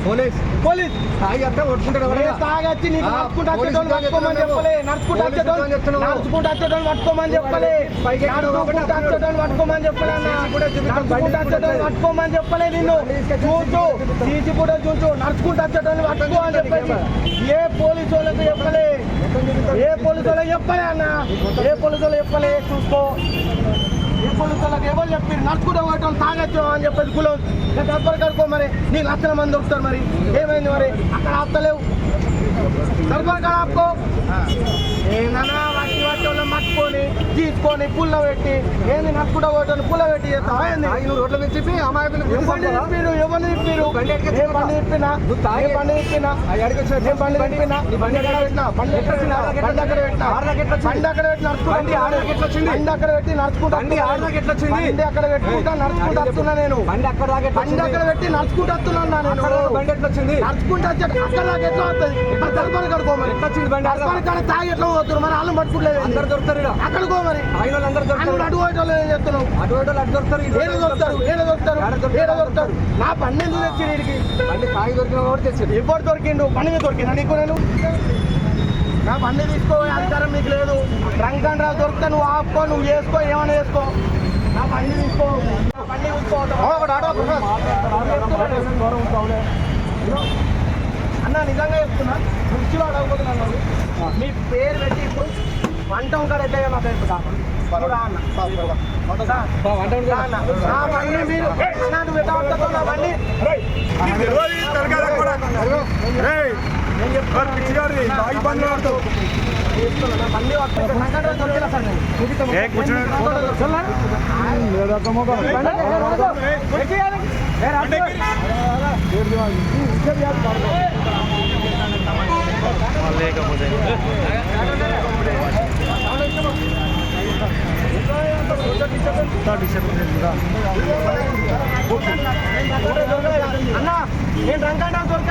Police police తాగి అత్త కొట్టుకుంటాడు తాగొచ్చి నీకు నడుచుకుంటూ వచ్చేటోళ్ళు పట్టుకోమని చెప్పలే. నడుచుకుంటూ వచ్చేటోళ్ళు పట్టుకోమని చెప్పలే. నడుచుకుంటూ వచ్చేటోళ్ళు పట్టుకోమని చెప్పలే అన్న. నడుచుకుంటూ వచ్చేటోళ్ళు పట్టుకోమని చెప్పలే. నిన్ను చూచు తీసి కూడా చూచు నడుచుకుంటూ వచ్చేటోళ్ళు పట్టుకో అని చెప్పేసి ఏ పోలీసు వాళ్ళకి చెప్పలే. ఏ పోలీసు వాళ్ళకి చెప్పలే అన్న. ఏ పోలీసు వాళ్ళు చెప్పలే. చూసుకో ఏ పోలీసు వాళ్ళకి ఎవరు చెప్పారు నడుచుకుంటూ పోయేటోళ్ళు తాగొచ్చు అని చెప్పేసి కులం డబ్బర్ కడుకో. మరి నీకు లక్షల మంది వస్తారు. మరి ఏమైంది మరి అక్కడ ఆపుతలేవు. సర్పర్ కాడ ఆపుకో. ఏందన్నా వాటి వాళ్ళని మట్టుకొని తీసుకొని పుల్ల పెట్టి ఏంది నడుచుకుంటూ పోయేటోళ్ళు పుల్ల పెట్టి చేస్తావా ఏంది? రోడ్ల మీద చెప్పి అమాయకులు ఎవరిని తిప్పిరు? బండి తిప్పినా బండి తిప్పినా బండి తిప్పినా బండి ఎక్కడ పెట్టినా బండి అక్కడ పెట్టినా బండి అక్కడ పెట్టినా బండి అక్కడ పెట్టి బండి అక్కడ పెట్టి నడుచుకుంటా బండి అక్కడ పెట్టుకుంటా నడుచుకుంటూ వస్తున్నా నేను. బండి అక్కడ పెట్టి నడుచుకుంటూ వస్తున్నా నేను. బండి ఎట్లా వచ్చింది? నడుచుకుంటూ వచ్చి అక్కడ దాకా ఎట్లా వస్తుంది? ఇక్కడ తలపని కడుకో. మరి ఎట్లా వచ్చింది బండి? కాడ తాగి ఎట్లా పోతున్నారు? మరి వాళ్ళు పట్టుకుంటలేదు. అందరు దొరుకుతారు అక్కడికో. మరి అందరు దొరుకుతారు. అటు పోయేటోళ్ళు ఏం చెప్తున్నావు? అటు అటు దొరుకుతారు. ఏడ దొరుకుతారు. నా బండి ఎందుకు తెచ్చి వీడికి? బండి తాగి దొరికిన కాబట్టి తెచ్చారు. ఎవరు దొరికిండు? బండి మీద దొరికినా నీకు? నేను నా బండి తీసుకో అధికారం నీకు లేదు. డ్రంక్ అండ్ డ్రైవ్ దొరికితే నువ్వు ఆపుకో, నువ్వు చేసుకో, ఏమైనా చేసుకో. నా బండి తీసుకో. నా బండి అన్న నిజంగా చెప్తున్నా. దృష్టిలో అడగబోతున్నాను. మీ పేరు పెట్టి ఇప్పుడు వంట ఉంటాడు ఎట్లా నా పేరు లేకపోతే అన్న నేను రంగా దొరకలేదు.